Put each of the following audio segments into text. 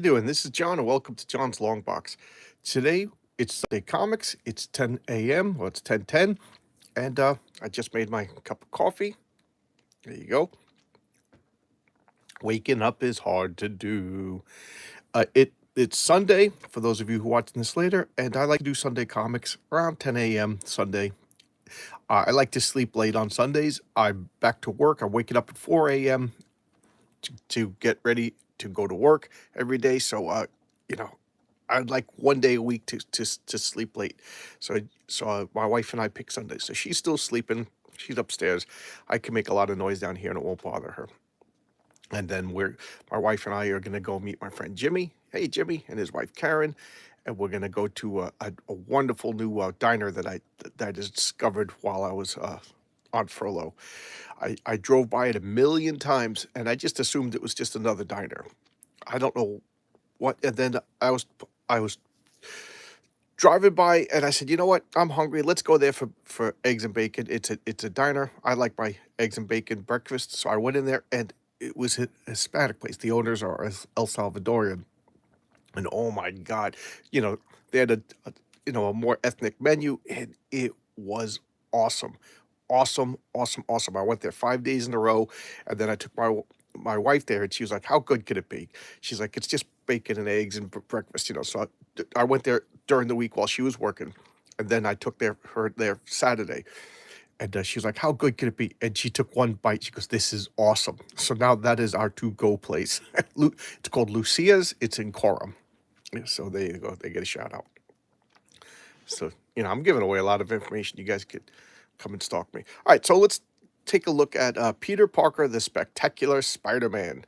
Doing? This is John, and welcome to John's Long Box. Today it's Sunday Comics. It's 10 a.m. Well, it's 10:10, and I just made my cup of coffee. There you go. Waking up is hard to do. It's Sunday for those of you who are watching this later, and I like to do Sunday comics around 10 a.m. Sunday. I like to sleep late on Sundays. I'm back to work. I'm waking up at 4 a.m. To get ready to go to work every day. So, you know, I'd like one day a week to sleep late. So my wife and I pick Sundays. So she's still sleeping. She's upstairs. I can make a lot of noise down here and it won't bother her. And then my wife and I are gonna go meet my friend Jimmy. Hey Jimmy and his wife Karen, and we're gonna go to a wonderful new diner that I discovered while I was on furlough. I drove by it a million times and I just assumed it was just another diner. I don't know what, and then I was driving by and I said, "You know what? I'm hungry. Let's go there for eggs and bacon." It's a diner. I like my eggs and bacon breakfast, so I went in there and it was a Hispanic place. The owners are El Salvadorian, and oh my God, you know they had a more ethnic menu, and it was awesome, awesome, awesome, awesome. I went there 5 days in a row, and then I took my wife there, and she was like, "How good could it be?" She's like, "It's just bacon and eggs and breakfast, you know." So I went there during the week while she was working, and then I took her there Saturday, and she was like, "How good could it be?" And she took one bite. She goes, "This is awesome." So now that is our to go place. It's called Lucia's. It's in Coram. Yeah, so there you go. They get a shout out. So, I'm giving away a lot of information. You guys could come and stalk me. All right, so let's take a look at Peter Parker, the Spectacular Spider Man.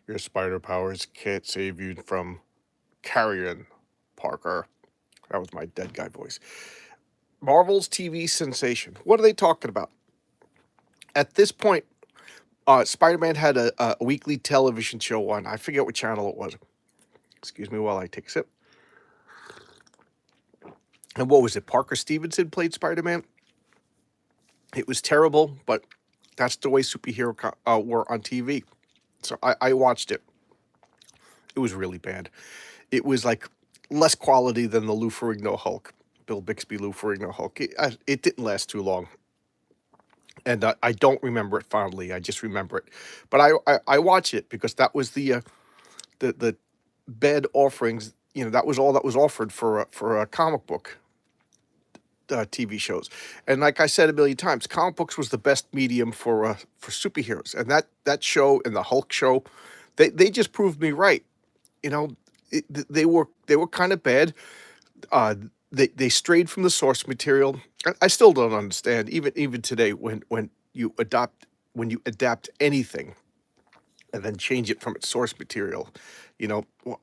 Your spider powers can't save you from carrion, Parker. That was my dead guy voice. Marvel's TV sensation. What are they talking about? At this point, Spider Man had a weekly television show on, I forget what channel it was. Excuse me while I take a sip. And what was it? Parker Stevenson played Spider Man. It was terrible, but that's the way superhero were on TV. So I watched it. It was really bad. It was like less quality than the Lou Ferrigno Hulk, Bill Bixby Lou Ferrigno Hulk. It didn't last too long, and I don't remember it fondly. I just remember it, but I watch it because that was the bad offerings. That was all that was offered for a comic book TV shows. And like I said a million times, comic books was the best medium for superheroes. And that show and the Hulk show, they just proved me right. You know, they were kind of bad. Uh, they strayed from the source material. I still don't understand even today when you adapt anything and then change it from its source material.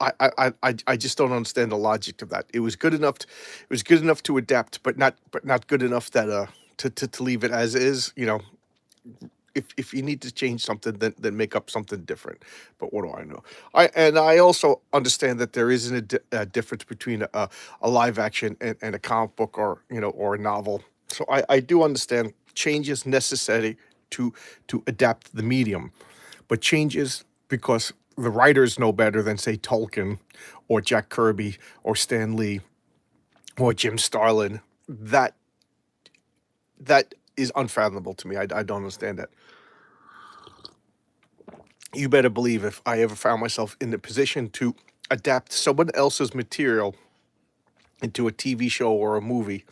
I just don't understand the logic of that. It was good enough to adapt, but not good enough that to leave it as is. If you need to change something, then make up something different. But what do I know? I also understand that there isn't a difference between a live action and a comic book or a novel. So I do understand change is necessary to adapt the medium, but changes because the writers know better than, say, Tolkien or Jack Kirby or Stan Lee or Jim Starlin. That is unfathomable to me. I don't understand that. You better believe if I ever found myself in the position to adapt someone else's material into a TV show or a movie,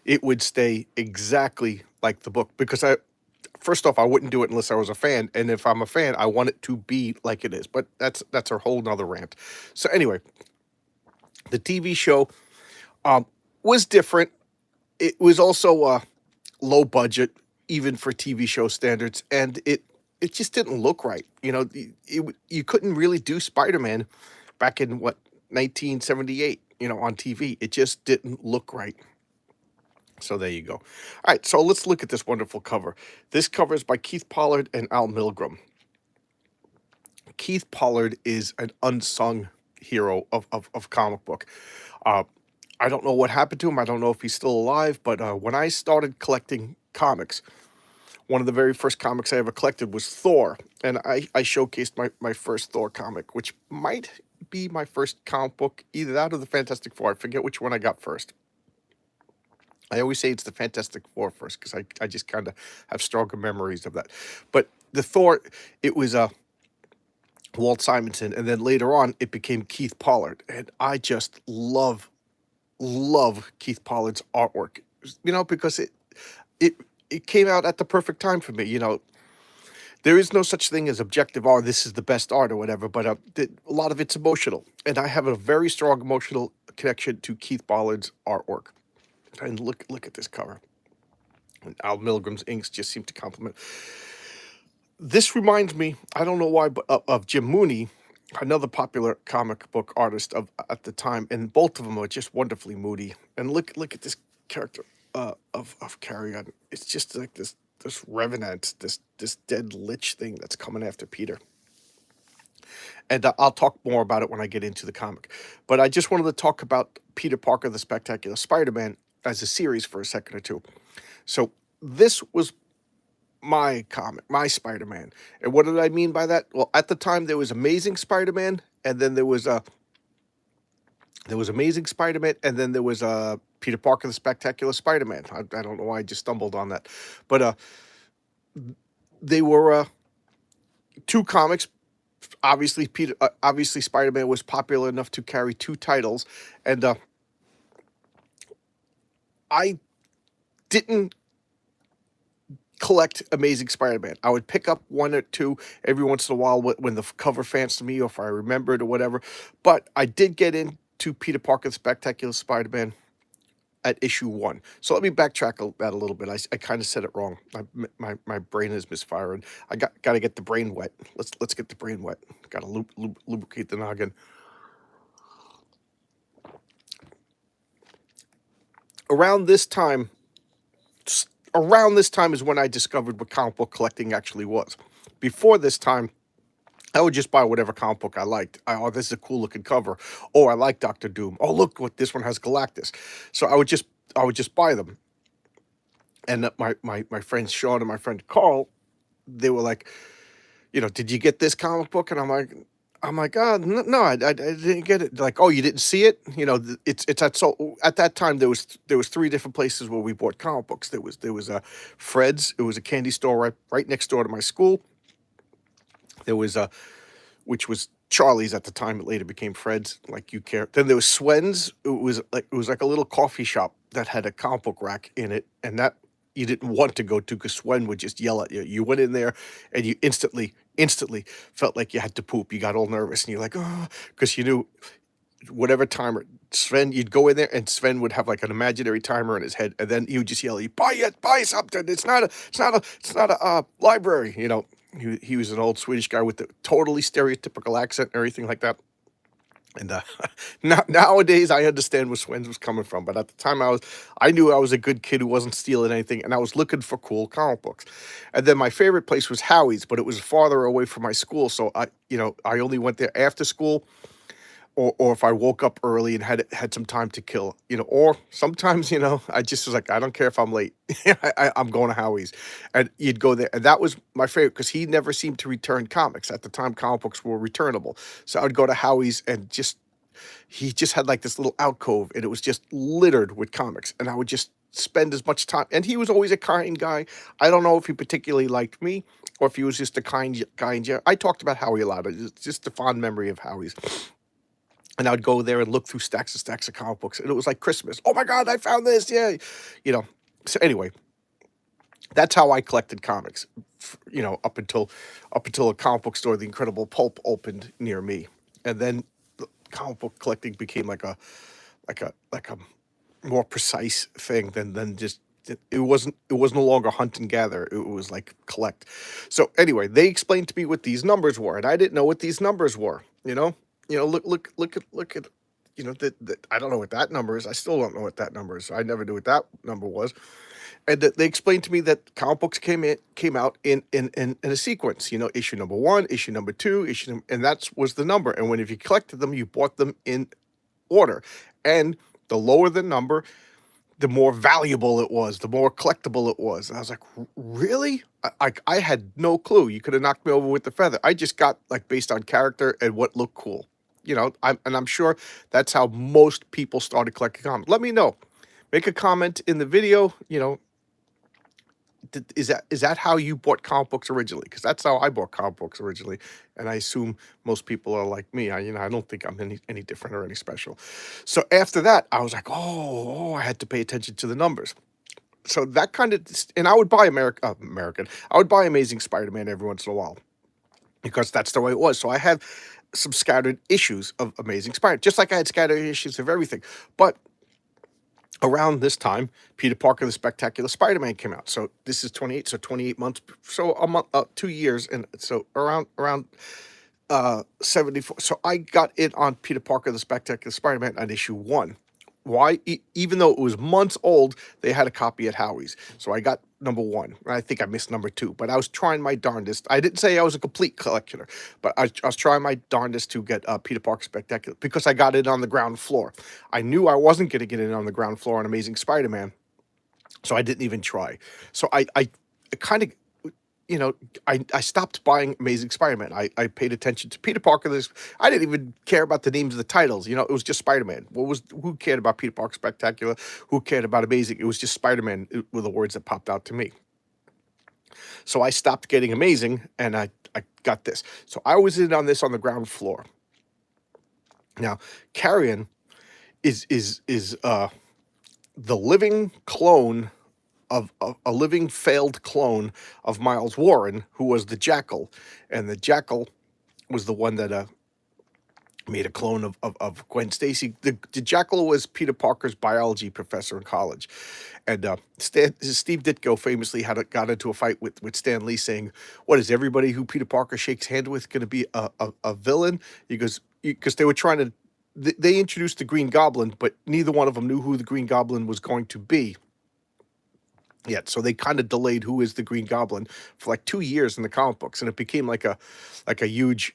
it would stay exactly like the book because first off, I wouldn't do it unless I was a fan, and if I'm a fan, I want it to be like it is. But that's a whole nother rant. So anyway, the TV show um, was different. It was also low budget, even for TV show standards, and it just didn't look right. You couldn't really do Spider Man back in what 1978. On TV, it just didn't look right. So there you go. All right, so let's look at this wonderful cover. This cover is by Keith Pollard and Al Milgrom. Keith Pollard is an unsung hero of comic book. Uh, I don't know what happened to him. I don't know if he's still alive, but when I started collecting comics, one of the very first comics I ever collected was Thor, and I showcased my first Thor comic, which might be my first comic book, either that or the Fantastic Four. I forget which one I got first. I always say it's the Fantastic Four first because I just kind of have stronger memories of that. But the Thor, it was Walt Simonson, and then later on it became Keith Pollard, and I just love Keith Pollard's artwork. Because it it came out at the perfect time for me. There is no such thing as objective art. This is the best art or whatever, but a lot of it's emotional, and I have a very strong emotional connection to Keith Pollard's artwork. And look at this cover. And Al Milgram's inks just seem to complement. This reminds me, I don't know why, but of Jim Mooney, another popular comic book artist at the time, and both of them are just wonderfully moody. And look at this character of Carrion. It's just like this revenant, this dead lich thing that's coming after Peter. And I'll talk more about it when I get into the comic. But I just wanted to talk about Peter Parker, the Spectacular Spider-Man, as a series for a second or two. So this was my comic, my Spider-Man. And what did I mean by that? Well, at the time there was Amazing Spider-Man, and then there was Amazing Spider-Man, and then there was Peter Parker, the Spectacular Spider-Man. I don't know why I just stumbled on that, but they were two comics. Obviously, Spider-Man was popular enough to carry two titles, and I didn't collect Amazing Spider-Man. I would pick up one or two every once in a while when the cover fancied me, or if I remembered or whatever. But I did get into Peter Parker, the Spectacular Spider-Man at issue 1. So let me backtrack that a little bit. I kind of said it wrong. My brain is misfiring. I got to get the brain wet. Let's get the brain wet. Got to lubricate the noggin. Around this time is when I discovered what comic book collecting actually was. Before this time, I would just buy whatever comic book I liked. Oh, this is a cool looking cover. Oh, I like Doctor Doom. Oh, look what this one has, Galactus. So I would just buy them. And my friend Sean and my friend Carl, they were like, did you get this comic book? And I'm like, oh, no, I didn't get it. They're like, oh, you didn't see it? It's at that time there was 3 different places where we bought comic books. There was a Fred's. It was a candy store right next door to my school. There was which was Charlie's at the time. It later became Fred's, like you care. Then there was Swen's. It was like a little coffee shop that had a comic book rack in it, and that you didn't want to go to because Swen would just yell at you. You went in there and you instantly felt like you had to poop. You got all nervous and you're like, oh, because you knew whatever timer Sven, you'd go in there and Sven would have like an imaginary timer in his head, and then he would just yell, buy something. It's not a library. He was an old Swedish guy with the totally stereotypical accent and everything like that. And nowadays I understand where Swen's was coming from, but at the time I knew I was a good kid who wasn't stealing anything, and I was looking for cool comic books. And then my favorite place was Howie's, but it was farther away from my school, so I only went there after school, or if I woke up early and had some time to kill, or sometimes, I just was like, I don't care if I'm late. I'm going to Howie's. And you'd go there. And that was my favorite because he never seemed to return comics. At the time, comic books were returnable. So I would go to Howie's and he just had like this little alcove, and it was just littered with comics. And I would just spend as much time. And he was always a kind guy. I don't know if he particularly liked me or if he was just a kind guy in general. I talked about Howie a lot. It's just a fond memory of Howie's. And I would go there and look through stacks and stacks of comic books. And it was like Christmas. Oh my God, I found this. Yeah. So anyway, that's how I collected comics, up until a comic book store, The Incredible Pulp, opened near me. And then the comic book collecting became like a more precise thing than just, it was no longer hunt and gather. It was like collect. So anyway, they explained to me what these numbers were, and I didn't know what these numbers were, look at, that I don't know what that number is. I still don't know what that number is. I never knew what that number was. And they explained to me that comic books came out in a sequence, issue number 1, issue number 2, and that was the number. And if you collected them, you bought them in order. And the lower the number, the more valuable it was, the more collectible it was. And I was like, really? I had no clue. You could have knocked me over with the feather. I just got like based on character and what looked cool. I'm sure that's how most people started collecting comics. Let me know. Make a comment in the video. Is that how you bought comic books originally? Because that's how I bought comic books originally, and I assume most people are like me. I don't think I'm any different or any special. So after that, I was like, I had to pay attention to the numbers. So that kind of, and I would buy American. I would buy Amazing Spider-Man every once in a while because that's the way it was. So I had some scattered issues of Amazing Spider, just like I had scattered issues of everything. But around this time, Peter Parker, the Spectacular Spider-Man came out. So this is 28, so 28 months, so a month, 2 years, and so around 74. So I got it on Peter Parker, the Spectacular Spider-Man on issue 1. Why? Even though it was months old, they had a copy at Howie's. So I got number 1. I think I missed number 2, but I was trying my darndest. I didn't say I was a complete collector, but I was trying my darndest to get Peter Parker Spectacular because I got it on the ground floor. I knew I wasn't going to get it on the ground floor on Amazing Spider-Man, so I didn't even try. So I kind of, I stopped buying Amazing Spider-Man. I paid attention to Peter Parker. I didn't even care about the names of the titles. It was just Spider-Man. Who cared about Peter Parker Spectacular? Who cared about Amazing? It was just Spider-Man were the words that popped out to me. So I stopped getting Amazing, and I got this. So I was in on this on the ground floor. Now, Carrion is the living clone of a living failed clone of Miles Warren, who was the Jackal, and the Jackal was the one that made a clone of Gwen Stacy. The Jackal was Peter Parker's biology professor in college, and Steve Ditko famously got into a fight with Stan Lee, saying, "What is everybody who Peter Parker shakes hand with going to be a villain?" He goes, because they were trying to. They introduced the Green Goblin, but neither one of them knew who the Green Goblin was going to be yet. So they kind of delayed who is the Green Goblin for like 2 years in the comic books, and it became like a huge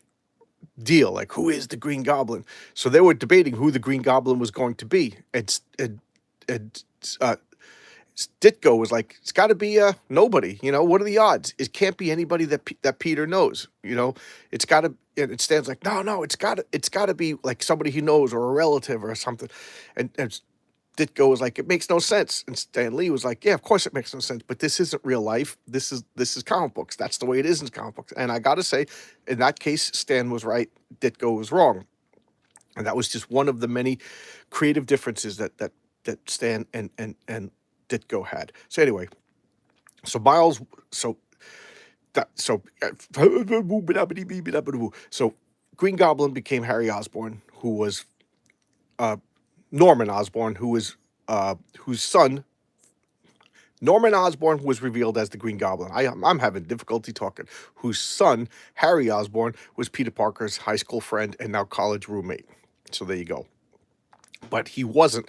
deal. Like, who is the Green Goblin? So they were debating who the Green Goblin was going to be, and Ditko was like, it's got to be nobody. What are the odds? It can't be anybody that Peter knows. It's got to. And it stands like, no, it's got to be like somebody he knows or a relative or something, and Ditko was like, it makes no sense. And Stan Lee was like, yeah, of course it makes no sense, but this isn't real life. This is comic books. That's the way it is in comic books. And I got to say, in that case, Stan was right. Ditko was wrong. And that was just one of the many creative differences that Stan and Ditko had. So anyway, so Miles, so Green Goblin became Harry Osborn, who was Norman Osborn, whose son, Norman Osborn, was revealed as the Green Goblin. I'm having difficulty talking. Whose son, Harry Osborn, was Peter Parker's high school friend and now college roommate. So there you go. But he wasn't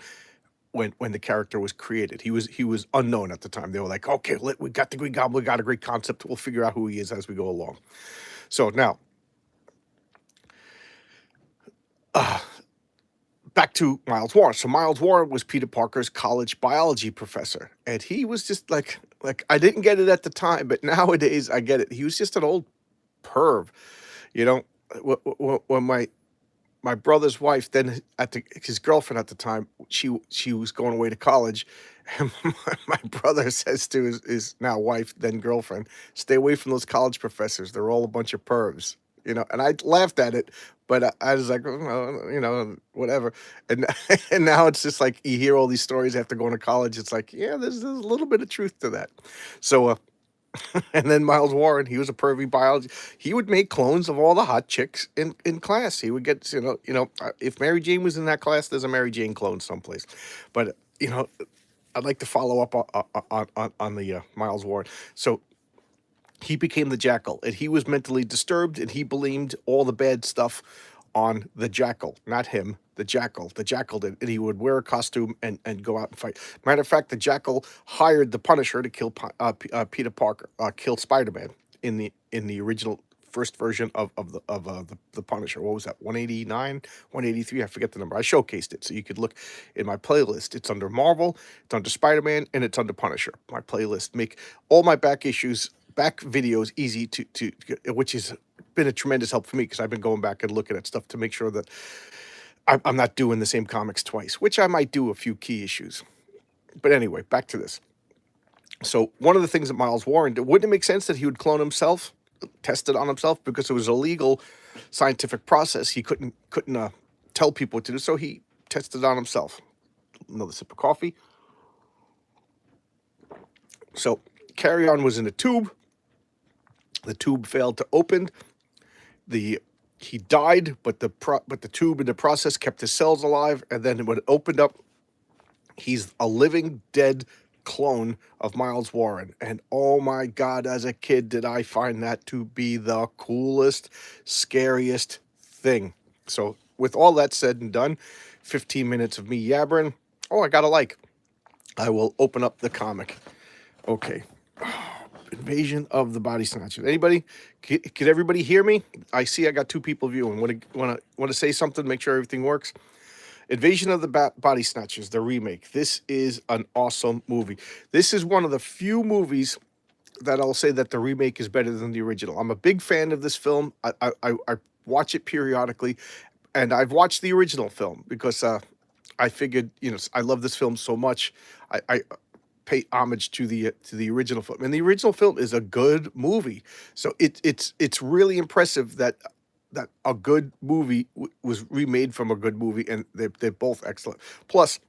when the character was created. He was unknown at the time. They were like, okay, we got the Green Goblin, we got a great concept. We'll figure out who he is as we go along. So now, back to Miles Warren. So Miles Warren was Peter Parker's college biology professor, and he was just like I didn't get it at the time, but nowadays I get it. He was just an old perv, When my brother's wife, then his girlfriend at the time, she was going away to college, and my brother says to his now wife, then girlfriend, "Stay away from those college professors. They're all a bunch of pervs." And I laughed at it, but I was like, oh, whatever. And and now it's just like you hear all these stories after going to college. It's like, yeah, there's a little bit of truth to that. So, and then Miles Warren, he was a pervy biology. He would make clones of all the hot chicks in class. He would get, if Mary Jane was in that class, there's a Mary Jane clone someplace. But I'd like to follow up on the Miles Warren. So he became the Jackal, and he was mentally disturbed, and he blamed all the bad stuff on the Jackal, not him, the Jackal. The Jackal did, and he would wear a costume and go out and fight. Matter of fact, the Jackal hired the Punisher to kill Peter Parker, kill Spider-Man in the original first version of the Punisher. What was that? 189, 183? I forget the number. I showcased it, so you could look in my playlist. It's under Marvel, it's under Spider-Man, and it's under Punisher. My playlist make all my back videos easy to which is been a tremendous help for me because I've been going back and looking at stuff to make sure that I'm not doing the same comics twice, which I might do a few key issues. But anyway, back to this. So one of the things that Miles Warren did, wouldn't it make sense that he would clone himself, test it on himself, because it was a legal scientific process. He couldn't tell people what to do, so he tested it on himself. Another sip of coffee. So Carry On was in a tube. The tube failed to open. He died, but the tube in the process kept his cells alive, and then when it opened up, he's a living dead clone of Miles Warren. And oh my God, as a kid, did I find that to be the coolest, scariest thing. So with all that said and done, 15 minutes of me yabbering. Oh, I got a like. I will open up the comic. Okay. Invasion of the Body Snatchers. Anybody? Could everybody hear me? I see I got 2 people viewing. Want to say something? Make sure everything works. Invasion of the Body Snatchers, the remake. This is an awesome movie. This is one of the few movies that I'll say that the remake is better than the original. I'm a big fan of this film. I watch it periodically, and I've watched the original film because I figured, I love this film so much. I pay homage to the original film, and the original film is a good movie. So it's really impressive that a good movie was remade from a good movie, and they're both excellent. Plus,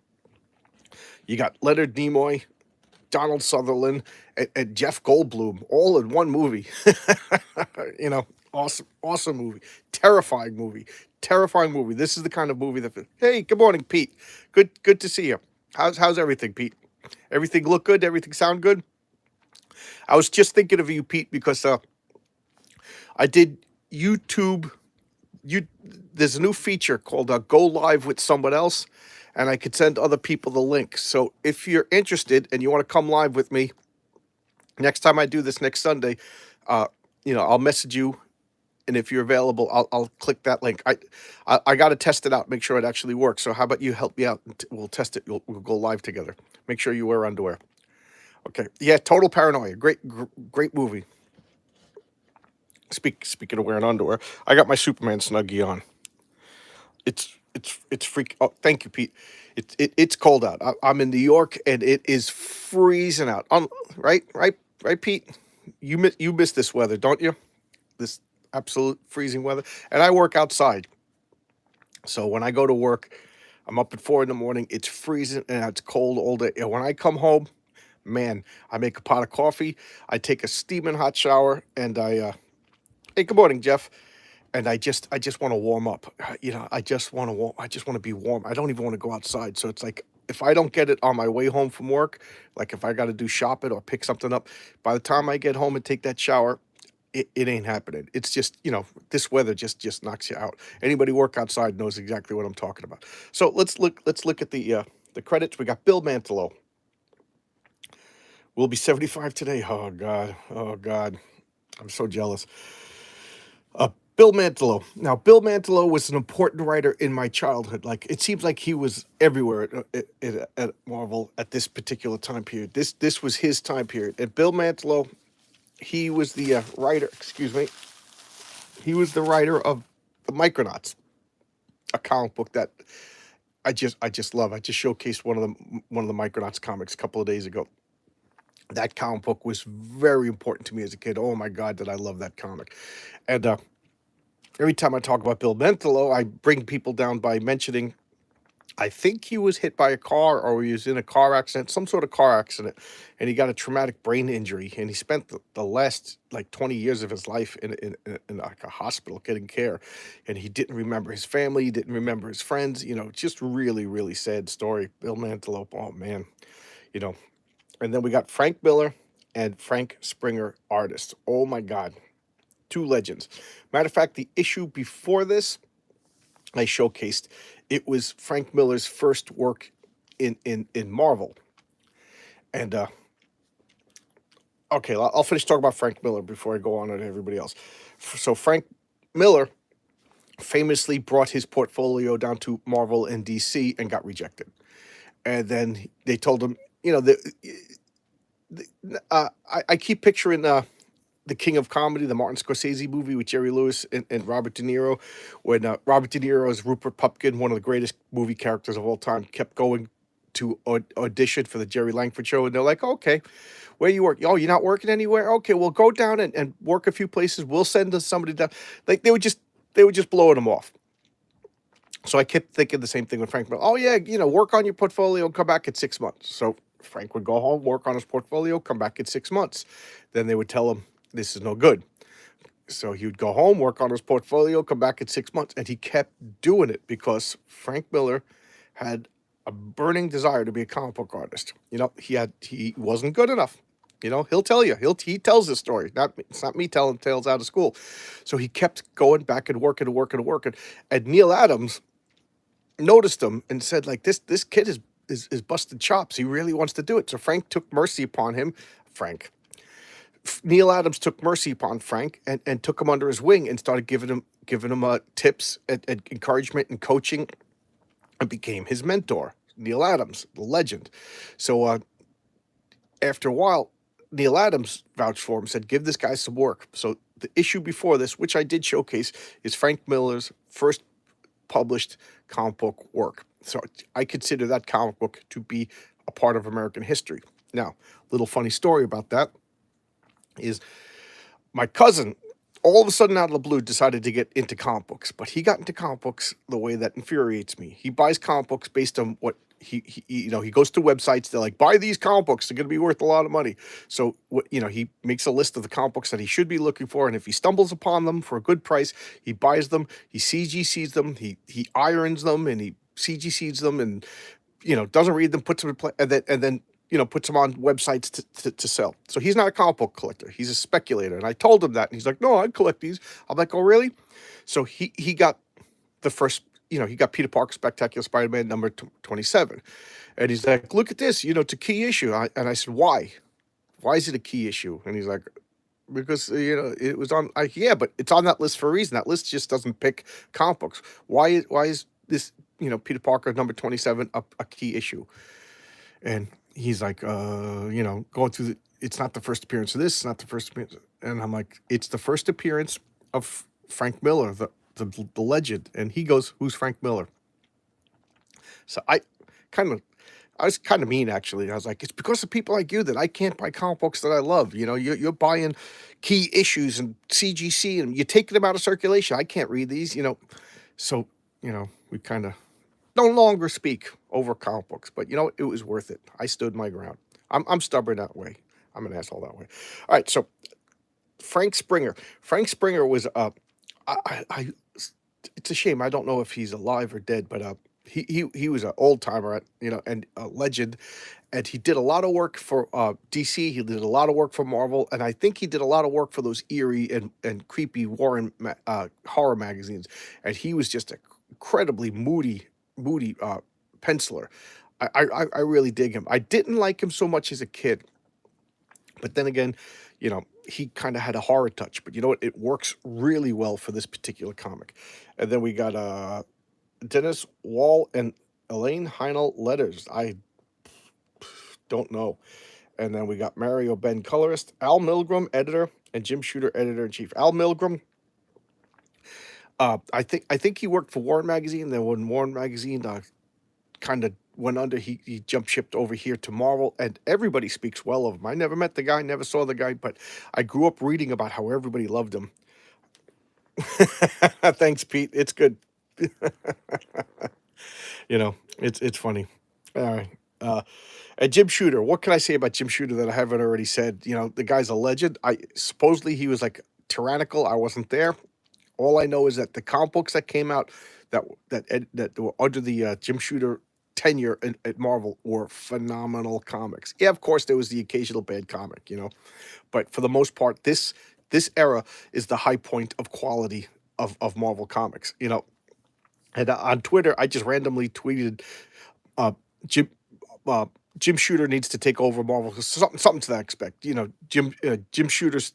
you got Leonard Nimoy, Donald Sutherland, and Jeff Goldblum all in one movie. Awesome movie, terrifying movie. This is the kind of movie that. Hey, good morning, Pete. Good to see you. How's everything, Pete? Everything look good? Everything sound good? I was just thinking of you, Pete, because I did YouTube. There's a new feature called Go Live with Someone Else, and I could send other people the link. So if you're interested and you want to come live with me next time I do this next Sunday, I'll message you, and if you're available, I'll click that link. I got to test it out, make sure it actually works. So how about you help me out? We'll test it. We'll go live together. Make sure you wear underwear. Okay. Yeah. Total Paranoia. Great movie. Speaking of wearing underwear, I got my Superman snuggie on. It's freak. Oh, thank you, Pete. It's cold out. I'm in New York, and it is freezing out. Right, Pete. You miss this weather, don't you? This absolute freezing weather. And I work outside, so when I go to work, I'm up at 4 a.m. It's freezing and it's cold all day. And when I come home, man, I make a pot of coffee. I take a steaming hot shower, and hey, good morning, Jeff. And I just want to warm up. I just want to be warm. I don't even want to go outside. So it's like if I don't get it on my way home from work, like if I got to do shopping or pick something up, by the time I get home and take that shower, it ain't happening. It's just, this weather just knocks you out. Anybody work outside knows exactly what I'm talking about. So let's look at the credits. We got Bill Mantlo. Will be 75 today. Oh God. I'm so jealous. Bill Mantlo. Now, Bill Mantlo was an important writer in my childhood. Like, it seems like he was everywhere at Marvel at this particular time period. This was his time period. And Bill Mantlo, he was the writer. Excuse me. He was the writer of the Micronauts, a comic book that I just love. I just showcased one of the Micronauts comics a couple of days ago. That comic book was very important to me as a kid. Oh my God, did I love that comic! And every time I talk about Bill Mantlo, I bring people down by mentioning, I think he was hit by a car or he was in a car accident, some sort of car accident, and he got a traumatic brain injury. And he spent the last like 20 years of his life in like a hospital getting care. And he didn't remember his family, he didn't remember his friends. Just really, really sad story. Bill Mantlo, oh man, And then we got Frank Miller and Frank Springer, artists. Oh my God. 2 legends. Matter of fact, the issue before this, I showcased, it was Frank Miller's first work in Marvel. And okay, I'll finish talking about Frank Miller before I go on to everybody else. So Frank Miller famously brought his portfolio down to Marvel and DC and got rejected. And then they told him, I keep picturing the King of Comedy, the Martin Scorsese movie with Jerry Lewis and Robert De Niro, when Robert De Niro as Rupert Pupkin, one of the greatest movie characters of all time, kept going to audition for the Jerry Langford show, and they're like, okay, where you work? Oh, you're not working anywhere? Okay, well, go down and work a few places. We'll send us somebody down. Like they were just blowing him off. So I kept thinking the same thing with Frank. Oh yeah, work on your portfolio and come back in 6 months. So Frank would go home, work on his portfolio, come back in 6 months. Then they would tell him this is no good. So he would go home, work on his portfolio, come back in 6 months, and he kept doing it because Frank Miller had a burning desire to be a comic book artist. He wasn't good enough. He'll tell you. He tells this story. It's not me telling tales out of school. So he kept going back and working and working and working. And Neil Adams noticed him and said, like, this kid is busted chops. He really wants to do it. So Frank took mercy upon him. Neil Adams took mercy upon Frank and took him under his wing and started giving him tips and encouragement and coaching, and became his mentor. Neil Adams, the legend. So after a while, Neil Adams vouched for him, said, give this guy some work. So the issue before this, which I did showcase, is Frank Miller's first published comic book work. So I consider that comic book to be a part of American history. Now, little funny story about that is my cousin, all of a sudden out of the blue, decided to get into comic books, but he got into comic books the way that infuriates me. He buys comic books based on what he goes to websites. They're like, buy these comic books. They're going to be worth a lot of money. So he makes a list of the comic books that he should be looking for. And if he stumbles upon them for a good price, he buys them, he CGCs them, he irons them, and he CGCs them, and, doesn't read them, puts them in play, and then puts them on websites to sell. So he's not a comic book collector. He's a speculator. And I told him that. And he's like, no, I collect these. I'm like, oh, really? So he got the first, he got Peter Parker Spectacular Spider-Man number 27. And he's like, look at this, it's a key issue. And I said, why? Why is it a key issue? And he's like, because, it was on, yeah, but it's on that list for a reason. That list just doesn't pick comic books. Why is this, Peter Parker number 27 a key issue? And he's like, going through it's not the first appearance of this, it's not the first appearance. And I'm like, it's the first appearance of Frank Miller, the legend. And he goes, who's Frank Miller? So I was kind of mean, actually. I was like, it's because of people like you that I can't buy comic books that I love. You're buying key issues and CGC, and you're taking them out of circulation. I can't read these, So, we kind of no longer speak over comic books, but it was worth it. I stood my ground. I'm stubborn that way. I'm an asshole that way. All right, so Frank Springer. Frank Springer was I it's a shame. I don't know if he's alive or dead, but he was an old timer, and a legend, and he did a lot of work for DC. He did a lot of work for Marvel, and I think he did a lot of work for those eerie and creepy horror magazines. And he was just an incredibly moody penciler. I really dig him. I didn't like him so much as a kid, but then again, he kind of had a horror touch. But you know what? It works really well for this particular comic. And then we got Dennis Wall and Elaine Heinel letters. I don't know. And then we got Mario Ben colorist, Al Milgrom editor, and Jim Shooter editor in chief. Al Milgrom. I think he worked for Warren Magazine. Then when Warren Magazine kind of went under, he jump shipped over here to Marvel, and everybody speaks well of him. I never met the guy, never saw the guy, but I grew up reading about how everybody loved him. Thanks, Pete. It's good. It's funny. All right. And Jim Shooter, what can I say about Jim Shooter that I haven't already said? The guy's a legend. Supposedly he was like tyrannical. I wasn't there. All I know is that the comic books that came out that were under the Jim Shooter tenure at Marvel were phenomenal comics. Yeah, of course there was the occasional bad comic, but for the most part, this era is the high point of quality of Marvel comics. And on Twitter, I just randomly tweeted, Jim Shooter needs to take over Marvel, something to that effect. Jim Shooter's.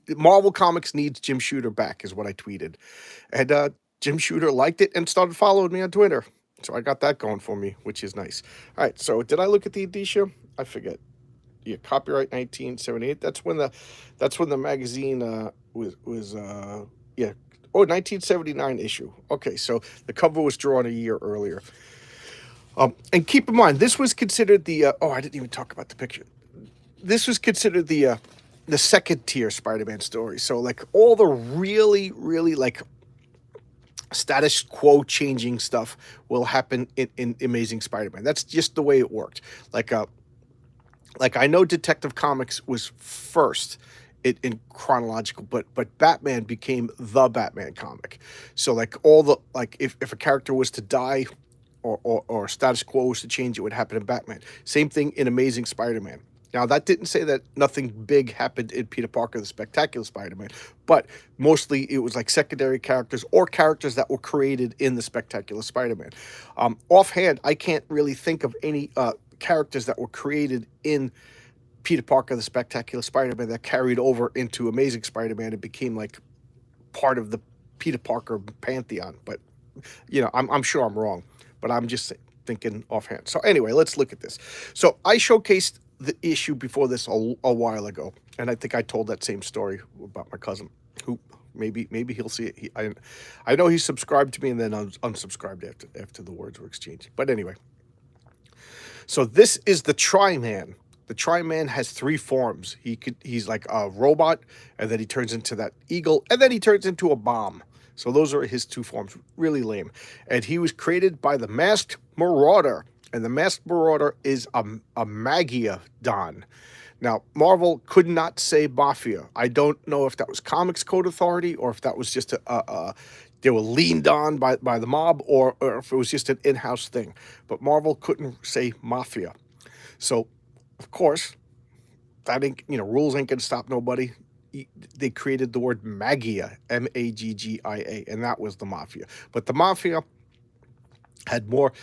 Marvel Comics needs Jim Shooter back, is what I tweeted. And Jim Shooter liked it and started following me on Twitter. So I got that going for me, which is nice. All right, so did I look at the Indicia? I forget. yeah, copyright 1978. That's when the magazine was yeah. Oh, 1979 issue. Okay, so the cover was drawn a year earlier. And keep in mind, this was considered the oh, I didn't even talk about the picture. This was considered the second tier Spider-Man story. So like all the really, really like status quo changing stuff will happen in Amazing Spider-Man. That's just the way it worked. Like like I know Detective Comics was first in chronological, but Batman became the Batman comic. So like all the like if a character was to die or status quo was to change, it would happen in Batman. Same thing in Amazing Spider-Man. Now that didn't say that nothing big happened in Peter Parker the Spectacular Spider-Man, but mostly it was like secondary characters or characters that were created in the Spectacular Spider-Man. Offhand, I can't really think of any characters that were created in Peter Parker the Spectacular Spider-Man that carried over into Amazing Spider-Man and became like part of the Peter Parker pantheon. But I'm sure I'm wrong, but I'm just thinking offhand. So anyway, let's look at this. So I showcased the issue before this a while ago, and I think I told that same story about my cousin, who maybe he'll see it. I know he subscribed to me and then unsubscribed after the words were exchanged. But anyway, so this is the Tri-Man. The Tri-Man has three forms. He's like a robot, and then he turns into that eagle, and then he turns into a bomb. So those are his two forms. Really lame. And he was created by the Masked Marauder. And the Masked Marauder is a Magia Don. Now, Marvel could not say Mafia. I don't know if that was Comics Code Authority or if that was just they were leaned on by the mob or if it was just an in-house thing. But Marvel couldn't say Mafia. So, of course, that ain't, rules ain't gonna stop nobody. They created the word Magia, Maggia, and that was the Mafia. But the Mafia had more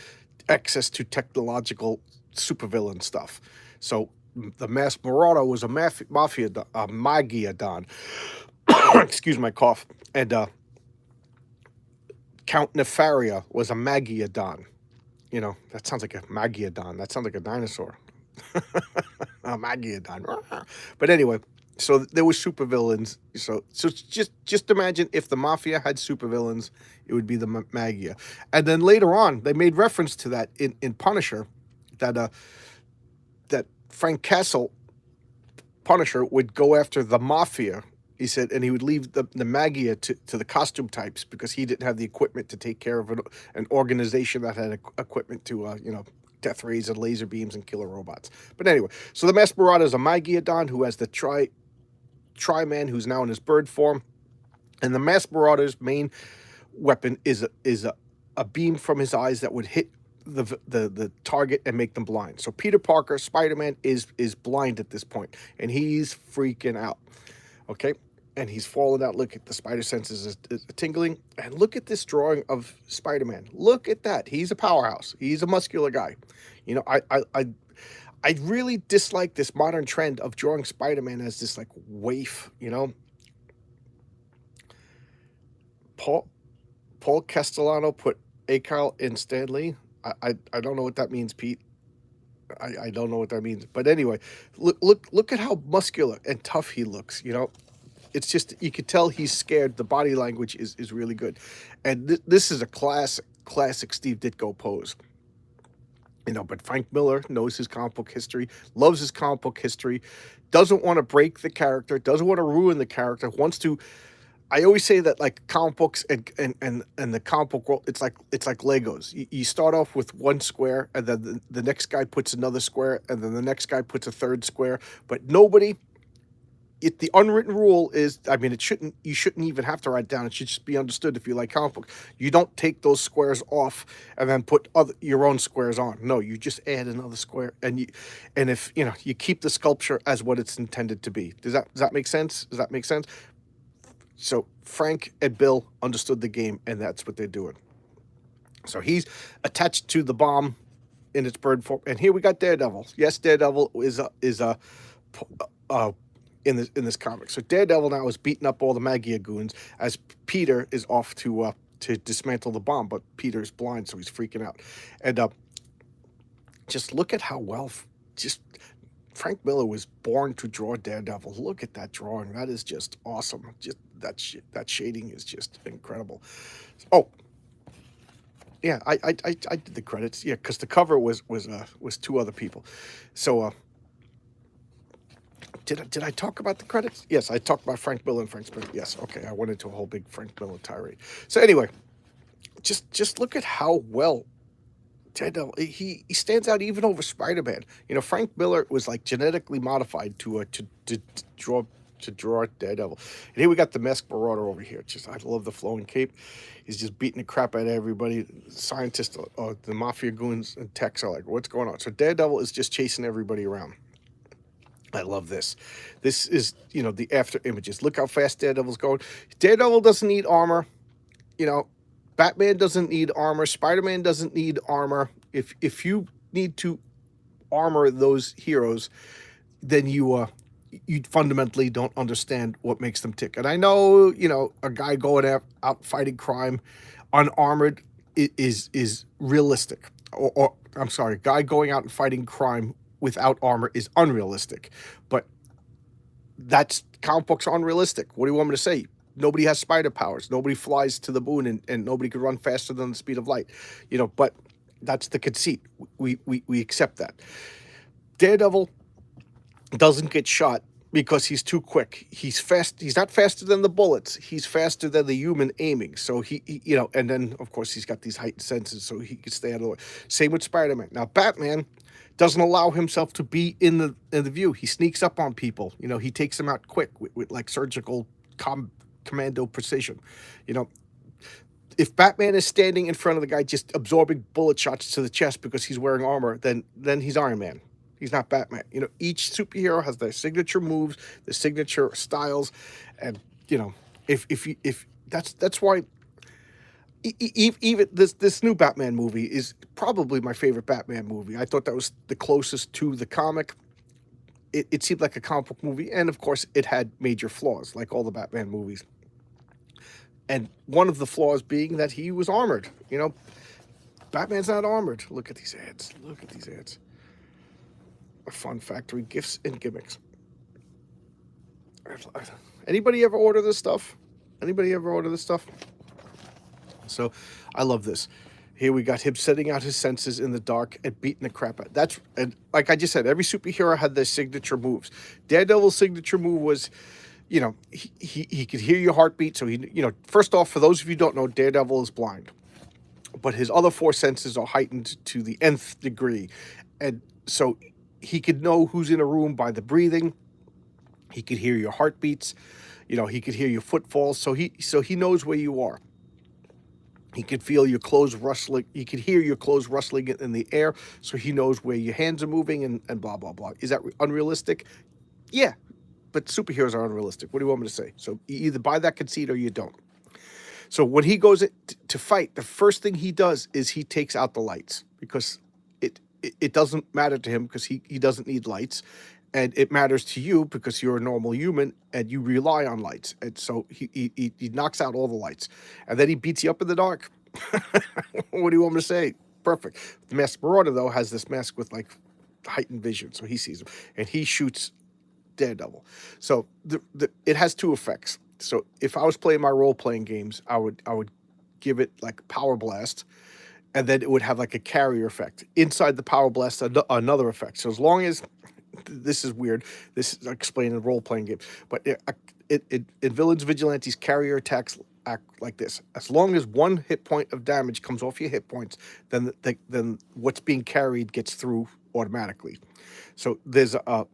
access to technological supervillain stuff. So the Masked Marauder was a Magia Don. Excuse my cough. And Count Nefaria was a Magia Don. That sounds like a Magia Don. That sounds like a dinosaur. Magia Don. But anyway, so there were supervillains. So just imagine if the Mafia had supervillains, it would be the Magia. And then later on, they made reference to that in Punisher, that Frank Castle, Punisher, would go after the Mafia. He said, and he would leave the Magia to the costume types because he didn't have the equipment to take care of an organization that had equipment to, death rays and laser beams and killer robots. But anyway, so the Masked Marauder is a Magia Don who has the Tri-Man, who's now in his bird form. And the Masked Marauder's main weapon is a beam from his eyes that would hit the target and make them blind. So Peter Parker, Spider-Man, is blind at this point, and he's freaking out. Okay? And he's falling out. Look at the spider senses is tingling. And look at this drawing of Spider-Man. Look at that. He's a powerhouse. He's a muscular guy. I really dislike this modern trend of drawing Spider-Man as this like waif, Paul Castellano put Akal in Stan Lee. I don't know what that means, Pete. I don't know what that means. But anyway, look at how muscular and tough he looks, It's just, you could tell he's scared. The body language is really good. And this is a classic Steve Ditko pose. But Frank Miller knows his comic book history, loves his comic book history, doesn't want to break the character, doesn't want to ruin the character, wants to. I always say that like comic books and the comic book world, it's like Legos. You start off with one square, and then the next guy puts another square, and then the next guy puts a third square. But the unwritten rule is, you shouldn't even have to write it down. It should just be understood if you like comic book. You don't take those squares off and then put your own squares on. No, you just add another square, and if you keep the sculpture as what it's intended to be. Does that make sense? Does that make sense? So Frank and Bill understood the game, and that's what they're doing. So he's attached to the bomb in its bird form, and here we got Daredevil. Yes, Daredevil is in this comic. So Daredevil now is beating up all the Magia goons as Peter is off to dismantle the bomb, but Peter's blind, so he's freaking out. And just look at how well just Frank Miller was born to draw Daredevil. Look at that drawing. That is just awesome. Just that shading is just incredible. Oh, yeah, I did the credits. Yeah, because the cover was two other people. So did I talk about the credits? Yes, I talked about Frank Miller and Frank Miller. Yes, okay, I went into a whole big Frank Miller tirade. So anyway, just look at how well Daredevil, he stands out even over Spider-Man. You know, Frank Miller was like genetically modified to draw Daredevil. And here we got the Masked Marauder over here. Just I love the flowing cape. He's just beating the crap out of everybody. Scientists, the mafia goons and techs are like, what's going on? So Daredevil is just chasing everybody around. I love this. This is, you know, the after images. Look how fast Daredevil's going. Daredevil doesn't need armor. You know, Batman doesn't need armor. Spider-Man doesn't need armor. If you need to armor those heroes, then you fundamentally don't understand what makes them tick. And I know, you know, a guy going out fighting crime unarmored is realistic. Or I'm sorry, a guy going out and fighting crime without armor is unrealistic. But that's comic books are unrealistic. What do you want me to say? Nobody has spider powers. Nobody flies to the moon, and nobody could run faster than the speed of light. You know, but that's the conceit. We accept that. Daredevil doesn't get shot because he's too quick. He's fast. He's not faster than the bullets. He's faster than the human aiming. So he you know, and then of course he's got these heightened senses, so he can stay out of the way. Same with Spider-Man. Now Batman doesn't allow himself to be in the view. He sneaks up on people. You know, he takes them out quick with like surgical commando precision. You know, if Batman is standing in front of the guy just absorbing bullet shots to the chest because he's wearing armor, then he's Iron Man. He's not Batman. You know, each superhero has their signature moves, their signature styles, and you know, if that's why even this new Batman movie is probably my favorite Batman movie. I thought that was the closest to the comic. It seemed like a comic book movie, and of course, it had major flaws, like all the Batman movies. And one of the flaws being that he was armored. You know, Batman's not armored. Look at these ads. Look at these ads. A Fun Factory, gifts and gimmicks. Anybody ever order this stuff? Anybody ever order this stuff? So I love this. Here we got him setting out his senses in the dark and beating the crap out. That's, and like I just said, every superhero had their signature moves. Daredevil's signature move was, you know, he could hear your heartbeat. So he, you know, first off, for those of you who don't know, Daredevil is blind, but his other four senses are heightened to the nth degree, and so he could know who's in a room by the breathing. He could hear your heartbeats. You know, he could hear your footfalls. So he knows where you are. He could feel your clothes rustling. He could hear your clothes rustling in the air. So he knows where your hands are moving and blah, blah, blah. Is that unrealistic? Yeah, but superheroes are unrealistic. What do you want me to say? So you either buy that conceit or you don't. So when he goes to fight, the first thing he does is he takes out the lights because it doesn't matter to him because he doesn't need lights. And it matters to you because you're a normal human and you rely on lights. And so he knocks out all the lights. And then he beats you up in the dark. What do you want me to say? Perfect. The Masked Marauder, though, has this mask with like heightened vision. So he sees him. And he shoots Daredevil. So it has two effects. So if I was playing my role-playing games, I would give it like Power Blast. And then it would have like a carrier effect. Inside the Power Blast, another effect. So as long as... This is weird. This is explained in a role-playing game. But in Villains Vigilantes, carrier attacks act like this. As long as one hit point of damage comes off your hit points, then what's being carried gets through automatically. So there's a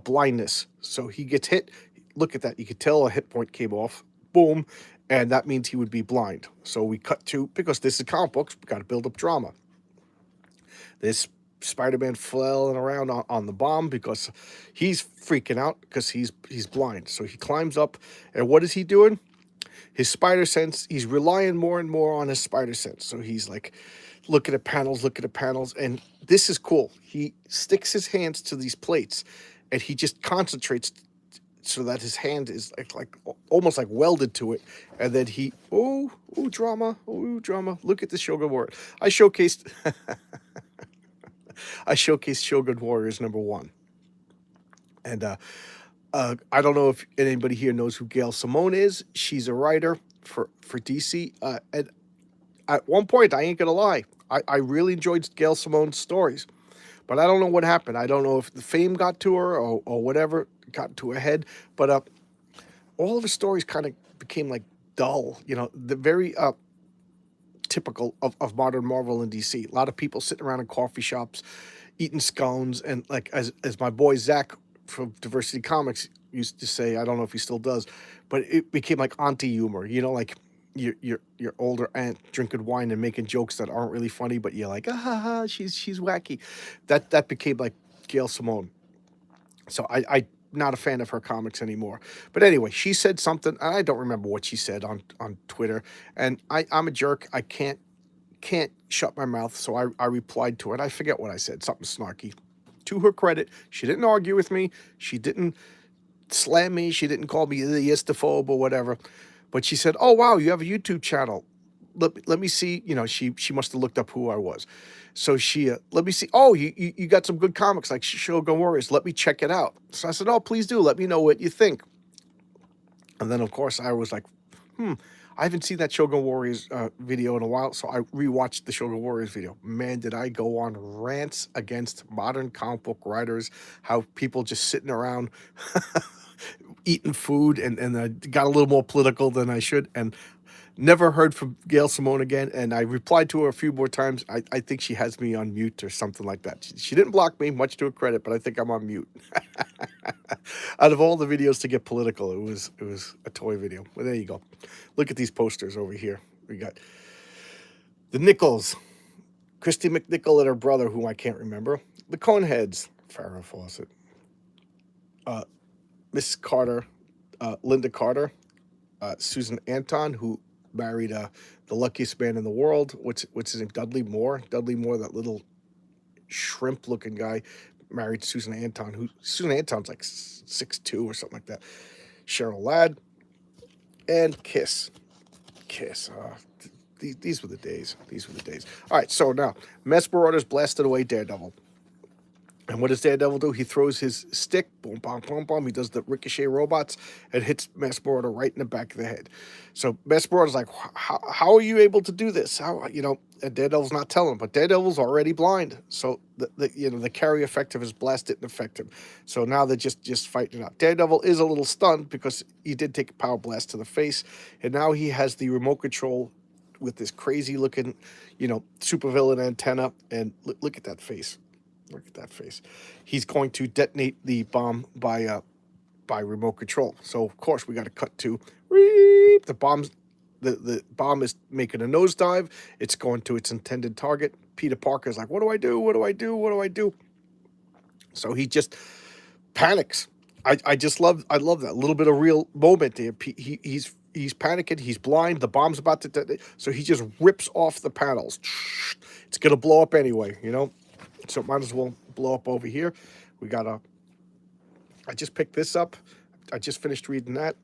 blindness. So he gets hit. Look at that. You could tell a hit point came off. Boom. And that means he would be blind. So we cut to, because this is comic books, we got to build up drama. This Spider-Man flailing around on the bomb because he's freaking out because he's blind. So he climbs up, and what is he doing? His spider sense, he's relying more and more on his spider sense. So he's like, look at panels, and this is cool. He sticks his hands to these plates, and he just concentrates so that his hand is like almost like welded to it, and then he drama. Look at the Shogun Warrior. I showcased Shogun Warriors #1. And I don't know if anybody here knows who Gail Simone is. She's a writer for DC. And at one point, I ain't gonna lie, I really enjoyed Gail Simone's stories, but I don't know what happened. I don't know if the fame got to her or whatever got to her head. But all of the stories kind of became like dull. The very typical of modern Marvel and DC. A lot of people sitting around in coffee shops, eating scones, and like as my boy Zach from Diversity Comics used to say, I don't know if he still does, but it became like auntie humor. Like your older aunt drinking wine and making jokes that aren't really funny, but you're like, ah, ha, ha, she's wacky. That became like Gail Simone. So I not a fan of her comics anymore. But anyway, she said something. I don't remember what she said on Twitter, and I'm a jerk. I can't shut my mouth, so I replied to it. I forget what I said, something snarky. To her credit, she didn't argue with me. She didn't slam me. She didn't call me the yestophobe or whatever. But she said, "Oh wow, you have a YouTube channel. Let me see." She must have looked up who I was. So she let me see. Oh, you got some good comics like Shogun Warriors. Let me check it out. So I said, "Oh, please do. Let me know what you think." And then of course I was like, I haven't seen that Shogun Warriors video in a while, so I rewatched the Shogun Warriors video. Man, did I go on rants against modern comic book writers, how people just sitting around eating food, and I got a little more political than I should, and never heard from Gail Simone again. And I replied to her a few more times. I think she has me on mute or something like that. She didn't block me, much to her credit, but I think I'm on mute. Out of all the videos to get political, it was a toy video. Well, there you go. Look at these posters over here. We got the Nichols, Christy McNichol and her brother, whom I can't remember. The Coneheads, Farrah Fawcett, Miss Carter, Linda Carter, Susan Anton, who married the luckiest man in the world. What's his name? Dudley Moore. Dudley Moore, that little shrimp-looking guy, married Susan Anton. Susan Anton's like 6'2" or something like that. Cheryl Ladd, and Kiss. These were the days. These were the days. All right, so now Mess Marauders blasted away Daredevil. And what does Daredevil do? He throws his stick, boom, boom, boom, boom. He does the ricochet robots and hits Mass Marauder right in the back of the head. So Mass Marauder's like, how are you able to do this? And Daredevil's not telling him, but Daredevil's already blind. So the carry effect of his blast didn't affect him. So now they're just fighting it out. Daredevil is a little stunned because he did take a power blast to the face, and now he has the remote control with this crazy looking, supervillain antenna. And look at that face. Look at that face. He's going to detonate the bomb by remote control. So of course we got to cut to the bombs. The bomb is making a nosedive. It's going to its intended target. Peter Parker's like, "What do I do? What do I do? What do I do?" So he just panics. I love that little bit of real moment there. He's panicking. He's blind. The bomb's about to detonate. So he just rips off the panels. It's gonna blow up anyway, So might as well blow up over here. We got I just picked this up. I just finished reading that.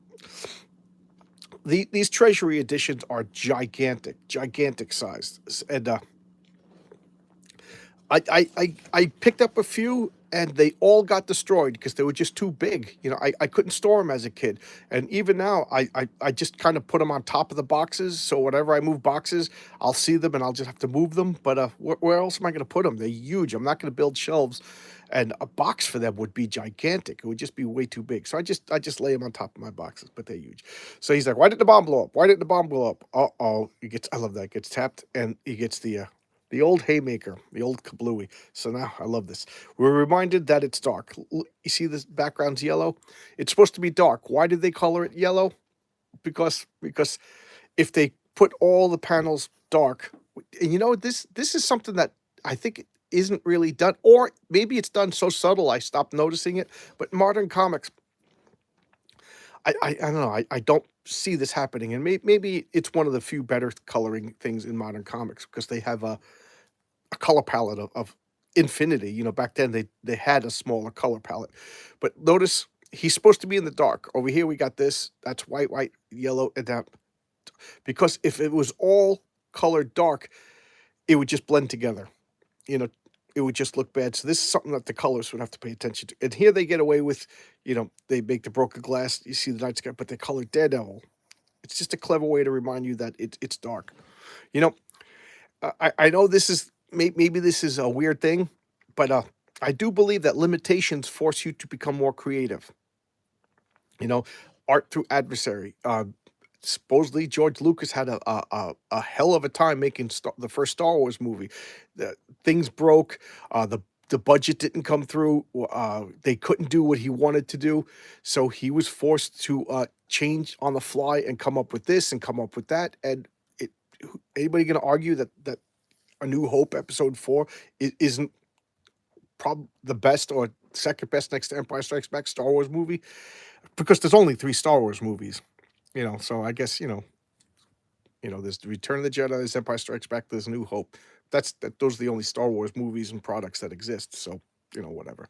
These Treasury editions are gigantic sized, and I picked up a few, and they all got destroyed because they were just too big. I couldn't store them as a kid, and even now I just kind of put them on top of the boxes. So whenever I move boxes, I'll see them and I'll just have to move them. But where else am I going to put them? They're huge. I'm not going to build shelves, and a box for them would be gigantic. It would just be way too big. So I just lay them on top of my boxes, but they're huge. So he's like, "Why didn't the bomb blow up? Why didn't the bomb blow up?" Oh, I love that. He gets tapped, and he gets the old haymaker, the old kablooey. So now I love this. We're reminded that it's dark. You see this background's yellow? It's supposed to be dark. Why did they color it yellow? Because if they put all the panels dark, and this is something that I think isn't really done, or maybe it's done so subtle I stopped noticing it. But modern comics, I don't know. I don't see this happening, and maybe it's one of the few better coloring things in modern comics because they have a color palette of infinity. Back then they had a smaller color palette. But notice he's supposed to be in the dark. Over here we got this. That's white, yellow, and that. Because if it was all colored dark, it would just blend together. You know, it would just look bad. So this is something that the colors would have to pay attention to. And here they get away with, they make the broken glass. You see the night sky, but they color Daredevil. It's just a clever way to remind you that it's dark. You know, I know this is maybe this is a weird thing, but I do believe that limitations force you to become more creative. You know, art through adversary. Supposedly George Lucas had a hell of a time making the first Star Wars movie. Things broke. The budget didn't come through. They couldn't do what he wanted to do, so he was forced to change on the fly and come up with this and come up with that. And it, anybody going to argue that A New Hope Episode 4 isn't probably the best or second best next to Empire Strikes Back Star Wars movie? Because there's only 3 Star Wars movies. So I guess, there's the Return of the Jedi, there's Empire Strikes Back, there's New Hope. Those are the only Star Wars movies and products that exist. So, whatever.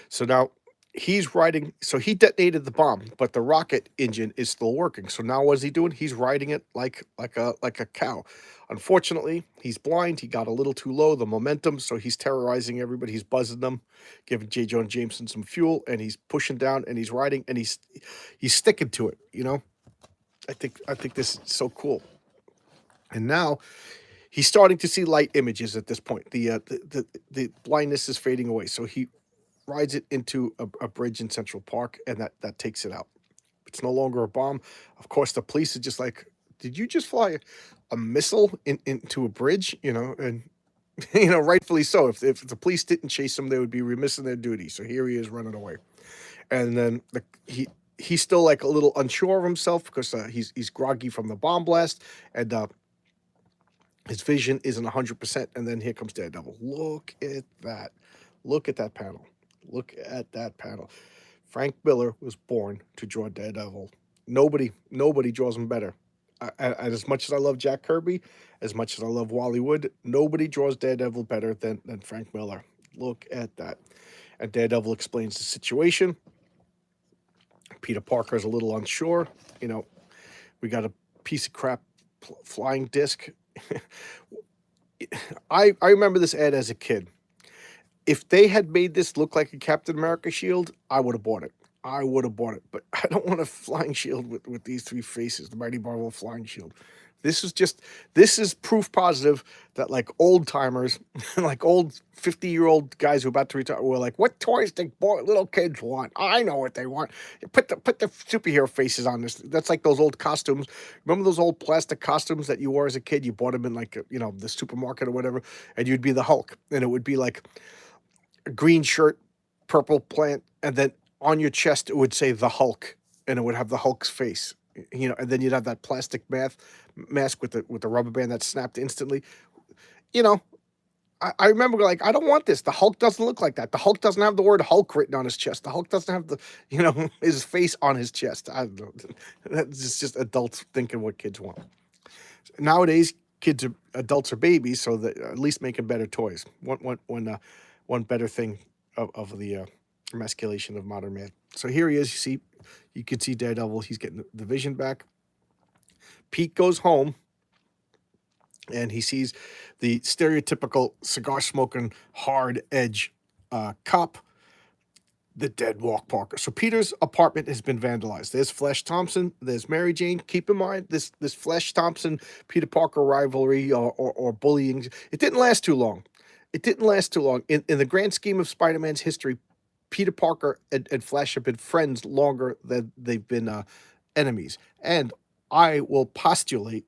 So now he's riding. So he detonated the bomb, but the rocket engine is still working. So now what's he doing? He's riding it like a cow. Unfortunately, he's blind. He got a little too low, the momentum. So he's terrorizing everybody. He's buzzing them, giving J. Jonah Jameson some fuel, and he's pushing down and he's riding and he's sticking to it. I think this is so cool. And now he's starting to see light images at this point. The blindness is fading away. So he rides it into a bridge in Central Park, and that takes it out. It's no longer a bomb. Of course, the police are just like, did you just fly a missile into a bridge? And rightfully so. If the police didn't chase him, they would be remiss in their duty. So here he is running away, and then he's still like a little unsure of himself because he's groggy from the bomb blast, and his vision isn't 100%. And then here comes Daredevil. Look at that. Look at that panel. Look at that panel. Frank Miller was born to draw Daredevil. Nobody draws him better. And as much as I love Jack Kirby, as much as I love Wally Wood, nobody draws Daredevil better than Frank Miller. Look at that. And Daredevil explains the situation. Peter Parker is a little unsure. We got a piece of crap flying disc. I remember this ad as a kid. If they had made this look like a Captain America shield, I would have bought it. But I don't want a flying shield with these 3 faces, the Mighty Marvel flying shield. This is proof positive that like old timers, like old 50-year-old guys who are about to retire were like, what toys do little kids want? I know what they want. Put the superhero faces on this. That's like those old costumes. Remember those old plastic costumes that you wore as a kid? You bought them in like, the supermarket or whatever, and you'd be the Hulk. And it would be like a green shirt, purple plant, and then on your chest it would say the Hulk, and it would have the Hulk's face. And then you'd have that plastic mask with the rubber band that snapped instantly. I remember like, I don't want this. The Hulk doesn't look like that. The Hulk doesn't have the word Hulk written on his chest. The Hulk doesn't have his face on his chest. I don't know. That's just adults thinking what kids want. Nowadays, adults are babies, so they're at least making better toys. One better thing of the emasculation of modern man. So here he is. You can see Daredevil. He's getting the vision back. Pete goes home, and he sees the stereotypical cigar-smoking, hard-edge cop, the dead Walk Parker. So Peter's apartment has been vandalized. There's Flash Thompson. There's Mary Jane. Keep in mind, this Flash Thompson-Peter Parker rivalry or bullying, it didn't last too long. In the grand scheme of Spider-Man's history, Peter Parker and Flash have been friends longer than they've been enemies. And I will postulate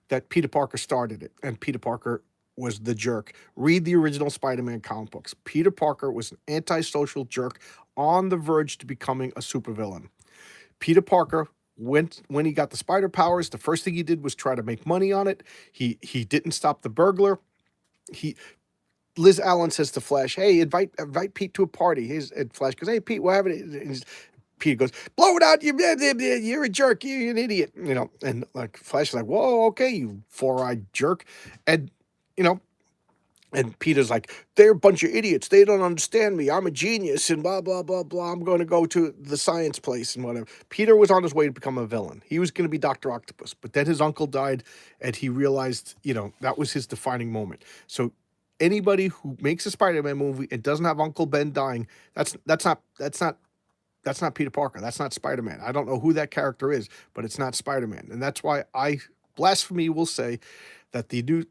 that Peter Parker started it, and Peter Parker was the jerk. Read the original Spider-Man comic books. Peter Parker was an antisocial jerk on the verge to becoming a supervillain. Peter Parker, when he got the spider powers, the first thing he did was try to make money on it. He didn't stop the burglar. Liz Allen says to Flash, hey, invite Pete to a party. And Flash goes, hey, Pete, what happened? Peter goes, blow it out, you're a jerk, you're an idiot. And like Flash is like, whoa, okay, you 4-eyed jerk. And, and Peter's like, they're a bunch of idiots. They don't understand me. I'm a genius and blah, blah, blah, blah. I'm going to go to the science place and whatever. Peter was on his way to become a villain. He was going to be Dr. Octopus. But then his uncle died, and he realized, that was his defining moment. So anybody who makes a Spider-Man movie and doesn't have Uncle Ben dying, that's not Peter Parker. That's not Spider-Man. I don't know who that character is, but it's not Spider-Man. And that's why I blasphemy will say that the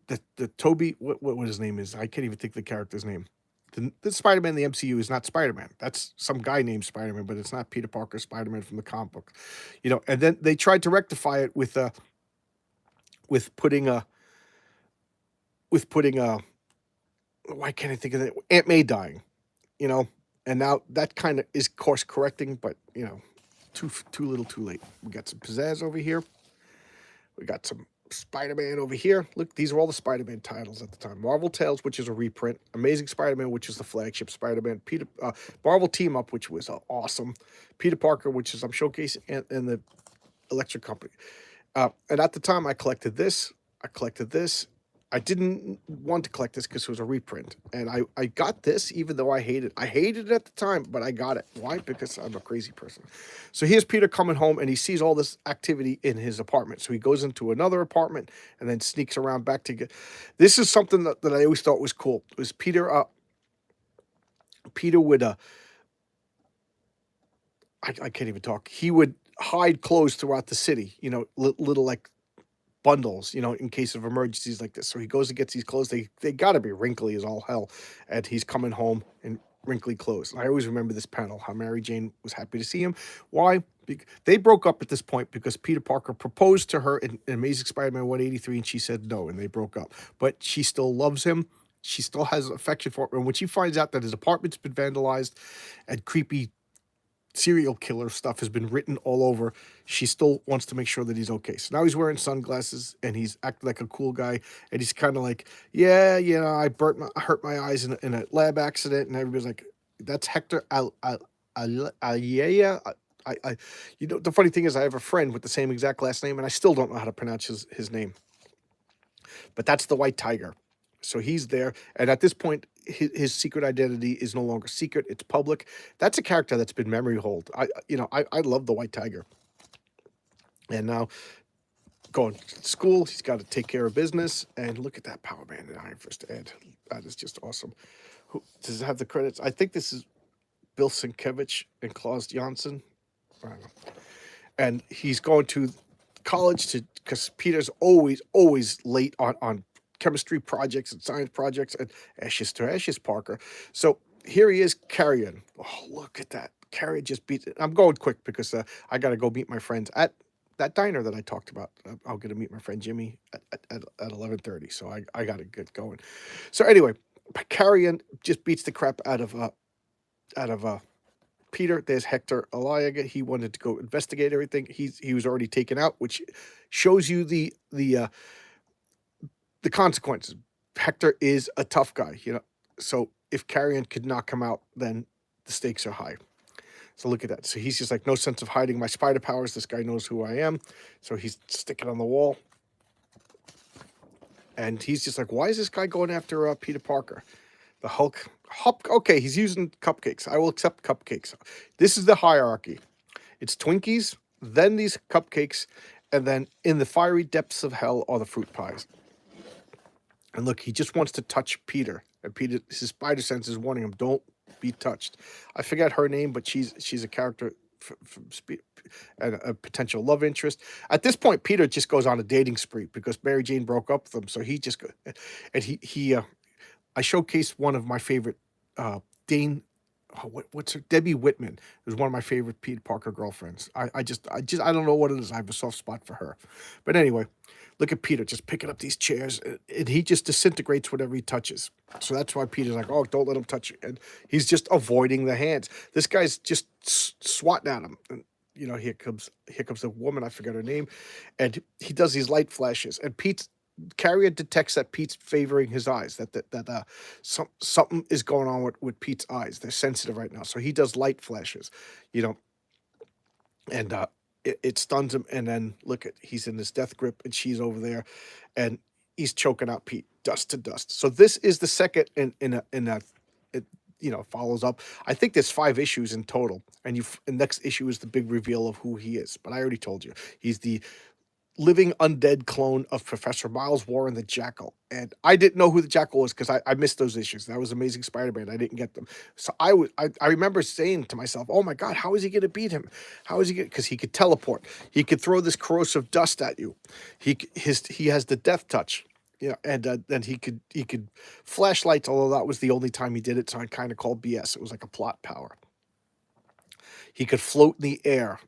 Toby what his name is. I can't even think the character's name. The Spider-Man in the MCU is not Spider-Man. That's some guy named Spider-Man, but it's not Peter Parker Spider-Man from the comic book. And then they tried to rectify it with putting a why can't I think of it? Aunt May dying, and now that kind of is course correcting, but too little, too late. We got some pizzazz over here. We got some Spider-Man over here. Look, these are all the Spider-Man titles at the time. Marvel Tales, which is a reprint. Amazing Spider-Man, which is the flagship Spider-Man. Marvel Team Up, which was awesome. Peter Parker, which is I'm showcasing, and the Electric Company. And at the time, I collected this. I didn't want to collect this because it was a reprint. And I got this even though I hated it. I hated it at the time, but I got it. Why? Because I'm a crazy person. So here's Peter coming home, and he sees all this activity in his apartment. So he goes into another apartment and then sneaks around back to get... This is something that I always thought was cool. It was Peter would... I can't even talk. He would hide clothes throughout the city, little like bundles, in case of emergencies like this. So he goes and gets these clothes. They got to be wrinkly as all hell. And he's coming home in wrinkly clothes. And I always remember this panel, how Mary Jane was happy to see him. Why? They broke up at this point because Peter Parker proposed to her in Amazing Spider-Man 183, and she said no, and they broke up. But she still loves him. She still has affection for him. And when she finds out that his apartment's been vandalized and creepy serial killer stuff has been written all over, she still wants to make sure that he's okay. So now he's wearing sunglasses and he's acting like a cool guy, and he's kind of like, I hurt my eyes in a lab accident, and everybody's like, that's Hector yeah. The funny thing is, I have a friend with the same exact last name, and I still don't know how to pronounce his name. But that's the White Tiger. So he's there, and at this point, his secret identity is no longer secret; it's public. That's a character that's been memory hold. I love the White Tiger, and now going to school, he's got to take care of business. And look at that Power Man and Iron Fist ad. That is just awesome. Who does it have the credits? I think this is Bill Sienkiewicz and Klaus Janson. I don't know. And he's going to college because Peter's always late on chemistry projects and science projects, and ashes to ashes, Parker. So here he is, Carrion. Oh, look at that. Carrion just beat it. I'm going quick because I got to go meet my friends at that diner that I talked about. I'm going to meet my friend Jimmy at 11:30, so I got to get going. So anyway, Carrion just beats the crap out of Peter. There's Hector Eliaga. He wanted to go investigate everything. He was already taken out, which shows you the consequences. Hector is a tough guy, So if Carrion could knock him out, then the stakes are high. So look at that. So he's just like, no sense of hiding my spider powers. This guy knows who I am. So he's sticking on the wall. And he's just like, why is this guy going after Peter Parker? The Hulk. Okay, he's using cupcakes. I will accept cupcakes. This is the hierarchy. It's Twinkies, then these cupcakes, and then in the fiery depths of hell are the fruit pies. And look, he just wants to touch Peter. And Peter, his spider sense is warning him, don't be touched. I forget her name, but she's a character and a potential love interest. At this point, Peter just goes on a dating spree because Mary Jane broke up with him. So he just and I showcased one of my favorite Dane. What's her? Debbie Whitman is one of my favorite Peter Parker girlfriends. I don't know what it is. I have a soft spot for her. But anyway, look at Peter just picking up these chairs, and he just disintegrates whatever he touches. So that's why Peter's like, oh, don't let him touch you. And he's just avoiding the hands. This guy's just swatting at him. And here comes the woman, I forget her name, and he does these light flashes, and Carrion detects that Pete's favoring his eyes, that something is going on with Pete's eyes. They're sensitive right now. So he does light flashes, and it stuns him. And then he's in this death grip, and she's over there, and he's choking out Pete, dust to dust. So this is the second follows up. I think there's 5 issues in total, and the next issue is the big reveal of who he is. But I already told you, he's the living undead clone of Professor Miles Warren the Jackal. And I didn't know who the Jackal was because I missed those issues. That was Amazing Spider-Man. I didn't get them. So I remember saying to myself, oh my God, how is he going to beat him? How is he going to, because he could teleport. He could throw this corrosive dust at you. He has the death touch. Yeah, and then he could flashlights, although that was the only time he did it, so I kind of called BS. It was like a plot power. He could float in the air,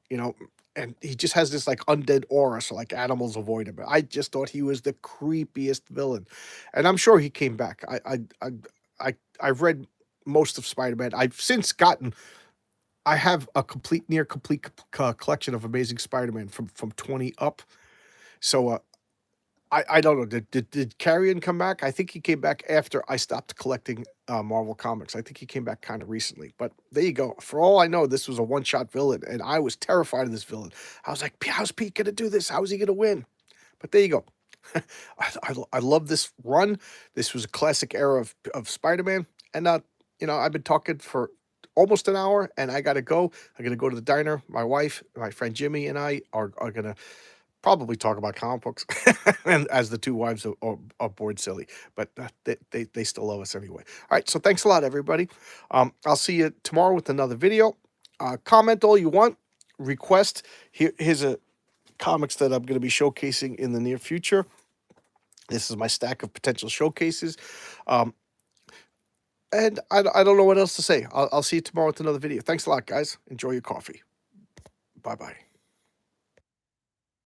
and he just has this like undead aura, so like animals avoid him. I just thought he was the creepiest villain, and I'm sure he came back. I've read most of Spider-Man. I've since gotten. I have a near complete collection of Amazing Spider-Man from 20 up. So I don't know. Did Carrion come back? I think he came back after I stopped collecting Marvel comics. I think he came back kind of recently. But there you go. For all I know, this was a one-shot villain, and I was terrified of this villain. I was like, how's Pete gonna do this? How is he gonna win? But there you go. I love this run. This was a classic era of Spider-Man. And I've been talking for almost an hour, and I gotta go. I gotta go to the diner. My wife, my friend Jimmy, and I are gonna probably talk about comic books, and as the two wives are bored silly, but they still love us anyway. All right, so thanks a lot, everybody. I'll see you tomorrow with another video. Comment all you want. Request. Here's a comics that I'm going to be showcasing in the near future. This is my stack of potential showcases. And I don't know what else to say. I'll see you tomorrow with another video. Thanks a lot, guys. Enjoy your coffee. Bye-bye.